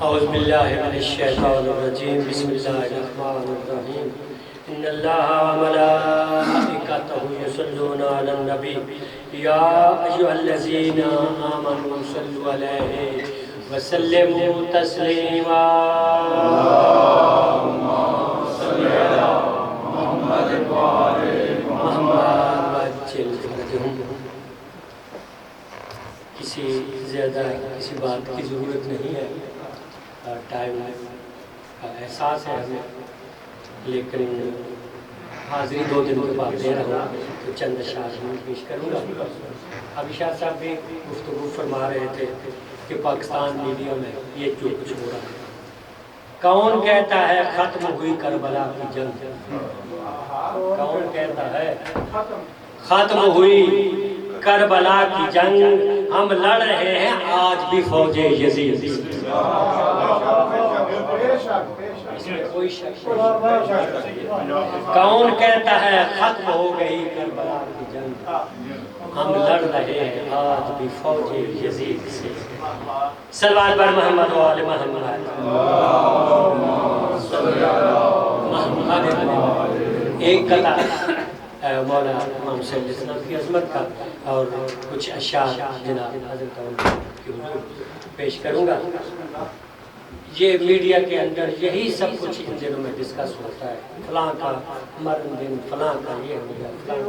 اعوذ باللہ من الشیطان الرجیم بسم اللہ الرحمن الرحیم ان اللہ وملائکتہ یصلون علی النبی یا ایھا الذین آمنوا صلوا علیہ وسلموا تسلیما اللہم صل علی محمد وآل محمد وعجل فرجہم۔ کسی بات کی ضرورت نہیں ہے، ٹائم کا احساس ہے ہمیں، لیکن حاضری 2 دن کے بعد دے رہا ہوں تو چند اشعار میں پیش کروں گا۔ ابھی شاہ صاحب بھی گفتگو فرما رہے تھے کہ پاکستان میڈیا میں یہ جو کچھ ہو رہا ہے، کون کہتا ہے ختم ہوئی کربلا کی جنگ؟ کون کہتا ہے ختم ہوئی کربلا کی جنگ؟ ہم لڑ رہے ہیں آج بھی فوج یزید سے۔ کوئی شک نہیں۔ کون کہتا ہے ختم ہو گئی کربلا کی جنگ؟ ہم لڑ رہے ہیں آج بھی فوج یزید سے۔ صلوات بر محمد و آل محمد۔ ایک قطع مولا امام صلی اللہ علیہ وسلم کی عظمت کا اور کچھ اشعار جناب حضرت کی حضور پیش کروں گا۔ یہ میڈیا کے اندر یہی سب کچھ ان دنوں میں ڈسکس ہوتا ہے، فلاں کا مرن دن، فلاں کا یہ ہو گیا، فلاں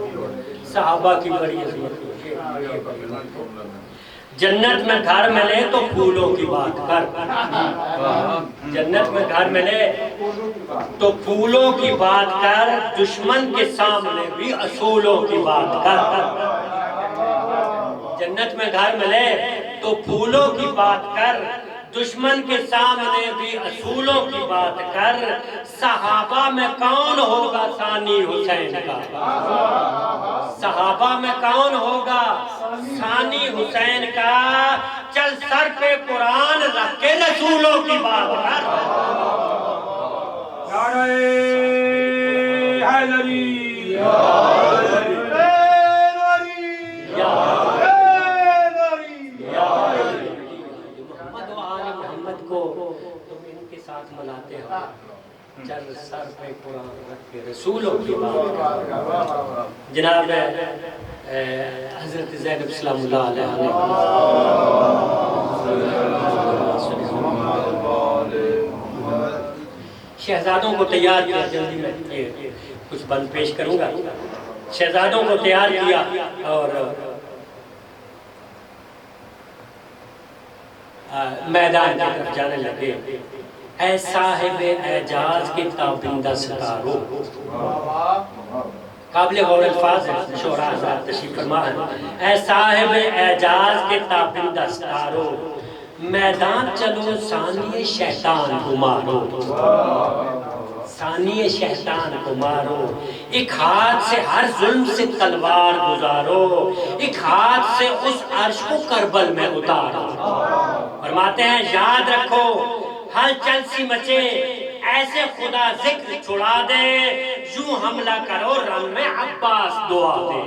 صحابہ کی بڑی عظمت ہوئی۔ جنت میں گھر ملے تو پھولوں کی بات کر، جنت میں گھر ملے تو پھولوں کی بات کر، دشمن کے سامنے بھی اصولوں کی بات کر۔ جنت میں گھر ملے تو پھولوں کی بات کر، دشمن کے سامنے بھی اصولوں کی بات کر۔ صحابہ میں کون ہوگا ثانی حسین کا؟ صحابہ میں کون ہوگا ثانی حسین کا؟ چل سر پہ قرآن رکھ کے رسولوں کی بات کر۔ نعرہ حیدری، ملاتے ہو چل سر پہ قرآن رکھ کے رسولوں کی بات کر۔ جناب حضرت زینب سلام اللہ علیہ شہزادوں کو تیار کیا، جلدی میں کچھ بند پیش کروں گا۔ شہزادوں کو تیار کیا اور میدان کی طرف جانے لگے۔ اے صاحب اعجاز کے تابندہ ستارو، قابل غور الفاظ ہے، شعراء حضرات تشریف فرما ہے۔ اے صاحب اعجاز کے تابندہ ستارو، میدان چلو ثانی شیطان کو مارو، ثانی شیطان کو مارو۔ ایک ہاتھ سے ہر ظلم سے تلوار گزارو، ایک ہاتھ سے اس عرش کو کربل میں اتارو۔ فرماتے ہیں یاد رکھو ہل چل سی مچے، ایسے خدا ذکر چھڑا دے، یوں حملہ کرو رن میں عباس دعا دے،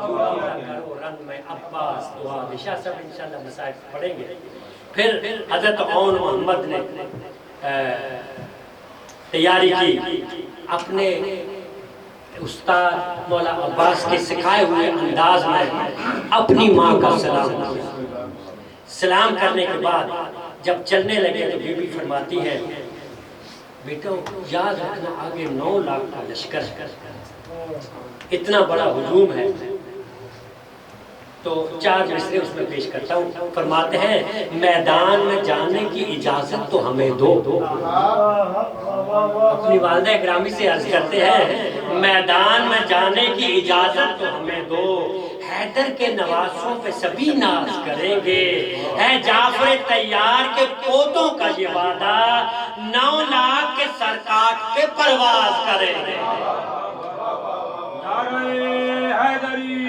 یوں حملہ کرو رن میں عباس دعا دے۔ شاہ صاحب انشاءاللہ مسائل پڑھیں گے۔ پھر حضرت عون محمد نے تیاری کی، اپنے استاد مولا عباس کے سکھائے ہوئے انداز میں اپنی ماں کا سلام کیا۔ سلام کرنے کے بعد جب چلنے لگے تو بی بی فرماتی ہے بیٹو یاد رکھنا آگے 9 لاکھ کا لشکر، اتنا بڑا ہجوم ہے۔ تو 4 مصرے اس میں پیش کرتا ہوں۔ فرماتے ہیں میدان میں جانے کی اجازت تو ہمیں دو۔ اپنی والدہ گرامی سے عرض کرتے ہیں میدان میں جانے کی اجازت تو ہمیں دو، حیدر کے نواسوں پہ سبھی ناز کریں گے، ہے جعفر تیار کے پوتوں کا یہ وعدہ، 9 لاکھ کے سر کاٹ کے پرواز کریں گے۔ نعرہ حیدری،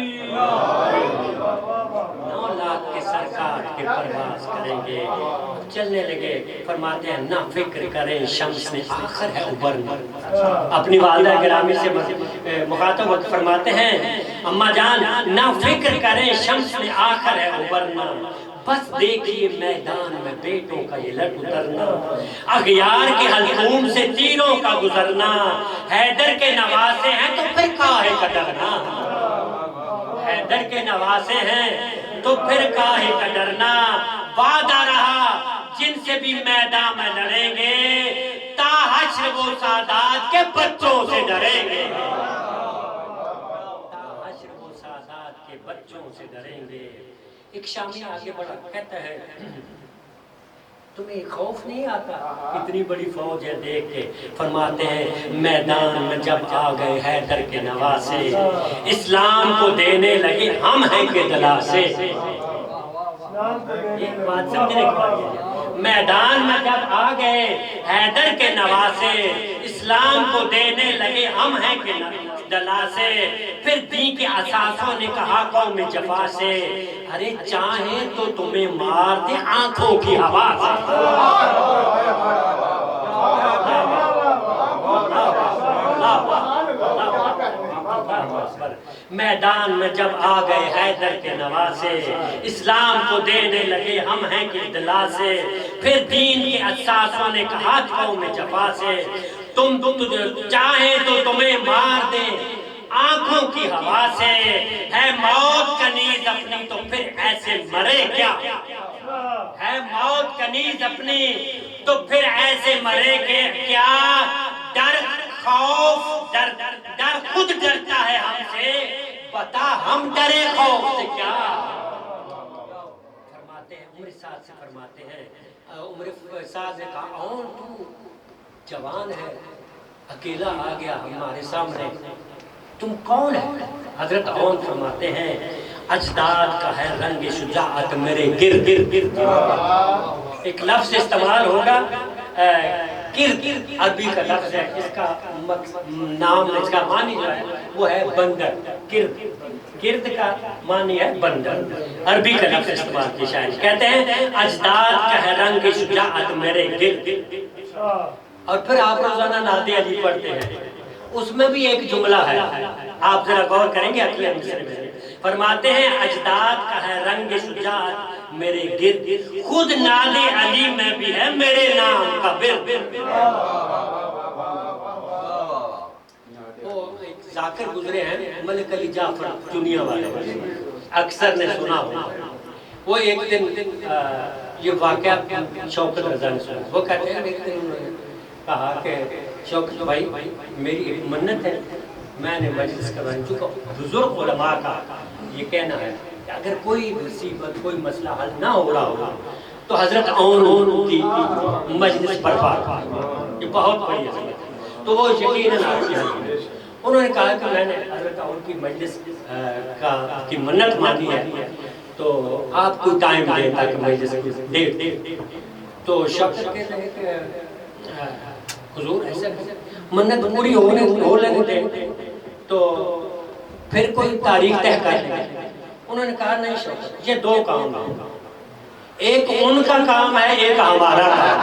9 لاکھ کے سر کاٹ کے پرواز کریں گے۔ چلنے لگے، فرماتے ہیں نہ فکر کریں شمس نے آخر ہے ابھرنا۔ اپنی والدہ گرامی سے مخاطب وقت فرماتے ہیں اما جان نہ فکر کریں شمس میں آخر ہے ابھرنا، بس دیکھیے میدان میں بیٹوں کا یہ لٹ اترنا، اغیار کے حلقوم سے تیروں کا گزرنا، حیدر کے نواسے ہیں تو پھر کاہے کا ڈرنا، حیدر کے نواسے ہیں تو پھر کاہے کا ڈرنا، وعدہ رہا جن سے بھی میدان میں لڑیں گے، تا حشر وہ سادات کے بچوں سے ڈریں گے، تا حشر وہ سادات کے بچوں سے ڈریں گے۔ ایک شامی آگے بڑھا کہتا ہے تمہیں خوف نہیں آتا اتنی بڑی فوج ہے دیکھ کے؟ فرماتے ہیں میدان میں جب آ گئے حیدر کے نواسے، اسلام کو دینے لگے ہم ہیں کہ دلا سے، ایک بات سمجھنے کی بات ہے، میدان میں جب آ گئے حیدر کے نواسے، اسلام کو دینے لگے ہم ہیں کہ دلا سے، پھر دین کے اساسوں نے کہا قوم جفا سے، ارے چاہیں تو تمہیں مار دے آنکھوں کی ہوا سے، میدان میں جب آ گئے حیدر کے نواسے، اسلام کو دینے لگے ہم ہیں کہ دلا سے، پھر دین کے اساسوں نے کہا قوم جفا سے، تم چاہیں تو تمہیں مار دیں آنکھوں کی ہوا سے، ہے موت کا نیز اپنی تو پھر ایسے مرے کیا، ہے موت کا نیز اپنی تو پھر ایسے مرے کیا، ڈر خوف ڈر خود ڈرتا ہے ہم سے، بتا ہم ڈرے خوف سے کیا۔ فرماتے ہیں عمر سعد سے فرماتے ہیں، عمر سعد نے کہا اون تو جوان ہے اکیلا آ گیا ہمارے سامنے، تم کون ہے؟ حضرت اون فرماتے ہیں اجداد کا ہے رنگ شجاعت میرے گرد گرد، ایک لفظ استعمال ہوگا کرد، عربی کا لفظ ہے، اس کا نام اس کا معنی جو ہے وہ ہے بندر، کرد، کرد کا معنی ہے بندر، عربی کا لفظ استعمال کی شاعر کہتے ہیں اجداد کا ہے رنگ شجاعت میرے گرد۔ اور پھر آپ روزانہ نعت علی پڑھتے ہیں، اس میں بھی ایک جملہ ہے، آپ ذرا غور کریں گے اگلے مصرع میں، فرماتے ہیں اجداد کا ہے رنگ شجاعت میرے گرد، خود نعت علی میں بھی ہے میرے نام کا ورد۔ وہ ایک ذاکر گزرے ہیں ملک علی جعفر چنیا والے، اکثر نے سنا ہو، وہ ایک دن یہ واقعہ شوکت رضا نے سنا، وہ کہتے ہیں ایک دن انہوں نے کہا کہ شوکت بھائی میری ایک منت ہے، میں نے مجلس کروائی، چونکہ بزرگ علماء کا یہ کہنا ہے کہ اگر کوئی مصیبت کوئی مسئلہ حل نہ ہو رہا ہو تو حضرت اون کی مجلس برپا، یہ بہت بڑی عظمت ہے، تو وہ یقیناً آپ کی حل، انہوں نے کہا کہ میں نے حضرت اون کی مجلس کی منت مانی ہے تو آپ کو ٹائم دیں تاکہ مجلس دے، تو شوکت کہتے ہیں کہ حضور ایسا منت پوری ہو لینے دیں تو پھر کوئی تاریخ طے کر لیں۔ انہوں نے کہا نہیں شوکت یہ دو کام ہیں، ایک ان کا کام ہے ایک ہمارا کام،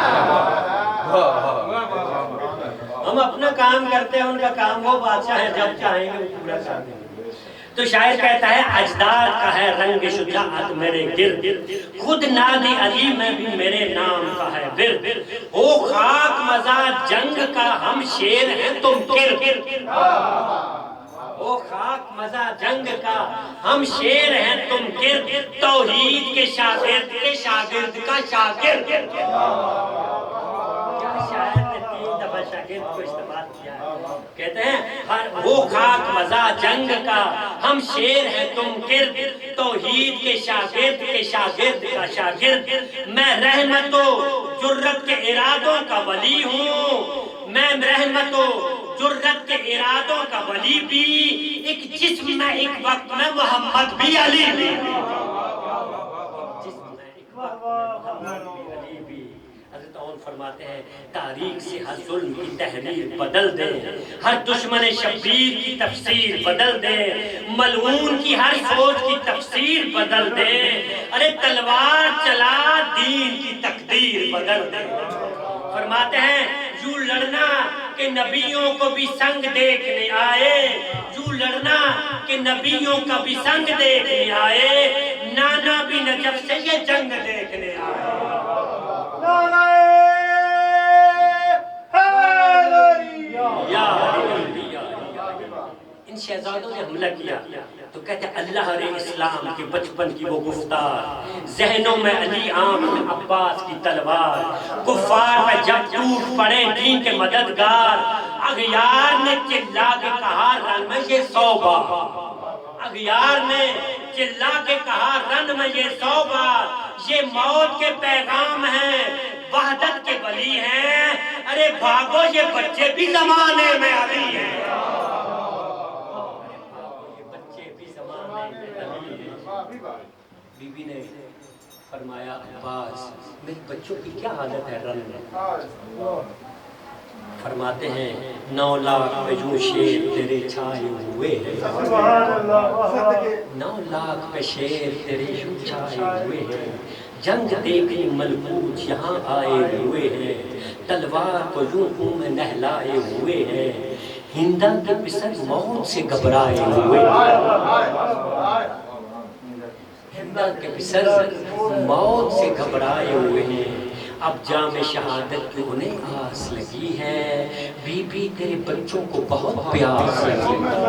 ہم اپنا کام کرتے ہیں، ان کا کام وہ بادشاہ ہے جب چاہیں گے وہ پورا کر دیں گے۔ تو شاعر کہتا ہے اجداد کا ہے رنگ شجاعت میرے گرد، خود نعت علی میں بھی میرے نام کا ہے ورد، ہو خاک مزا جنگ کا ہم شیر ہیں تم کرد، ہو خاک مزا جنگ کا ہم شیر ہیں تم کرد، توحید کے شاگرد کا شاگرد۔ شاعر نے 3 دفعہ شاگرد کو استعمال کیا ہے، کہتے ہیں وہ خاک مزا جنگ کا ہم شیر ہیں تم کرد، توحید کے شاگرد کا شاگرد، میں رحمت و جرت کے ارادوں کا ولی ہوں، میں رحمت و جرت کے ارادوں کا ولی بھی، ایک جسم میں ایک وقت میں محمد بھی علی بھی، جسم میں ایک وقت میں محمد بھی علی بھی۔ حضرت اون فرماتے ہیں تاریخ سے ہر ظلم کی تحریر بدل دے، ہر دشمن شبیر کی تفسیر بدل دے، ملعون کی ہر سوچ کی تفسیر بدل دے، ارے تلوار چلا دین کی تقدیر بدل دے۔ فرماتے ہیں یوں لڑنا کہ نبیوں کو بھی سنگ دیکھنے آئے، یوں لڑنا کہ نبیوں کا بھی سنگ دیکھنے آئے، نانا بھی نجف سے یہ جنگ دیکھنے آئے۔ ان شہزادوں نے حملہ کیا تو کہتے ہیں اللہ رے اسلام کے بچپن کی وہ گفتار، ذہنوں میں علی آنکھ میں عباس کی تلوار، کفار پہ جب ٹوٹ پڑے دین کے مددگار، اغیار نے چلا کے کہا رن میں یہ 100 بار، اغیار نے چلا کے کہا رن میں یہ 100 بار، یہ موت کے پیغام ہیں، وحدت کے ولی ہیں، ارے بھاگو یہ بچے بھی زمانے میں علی ہیں۔ بی بی نے فرمایا عباس میرے بچوں کی کیا حالت ہے رن میں؟ فرماتے ہیں 9 لاکھ پہ یوں شیر تیرے چھائے ہوئے ہیں، 9 لاکھ پہ شیر تیرے یوں چھائے ہوئے ہیں، جنگ دیکھی ملکوت یہاں آئے ہوئے ہیں، تلوار کو یوں ہوں میں نہلائے ہوئے ہیں، ہندہ کے پسر موت سے گھبرائے ہوئے ہیں، ہندہ کے پسر موت سے گھبرائے ہوئے ہیں، اب جام شہادت کی انہیں آس لگی ہے، بی بی تیرے بچوں کو بہت پیاس لگی ہے۔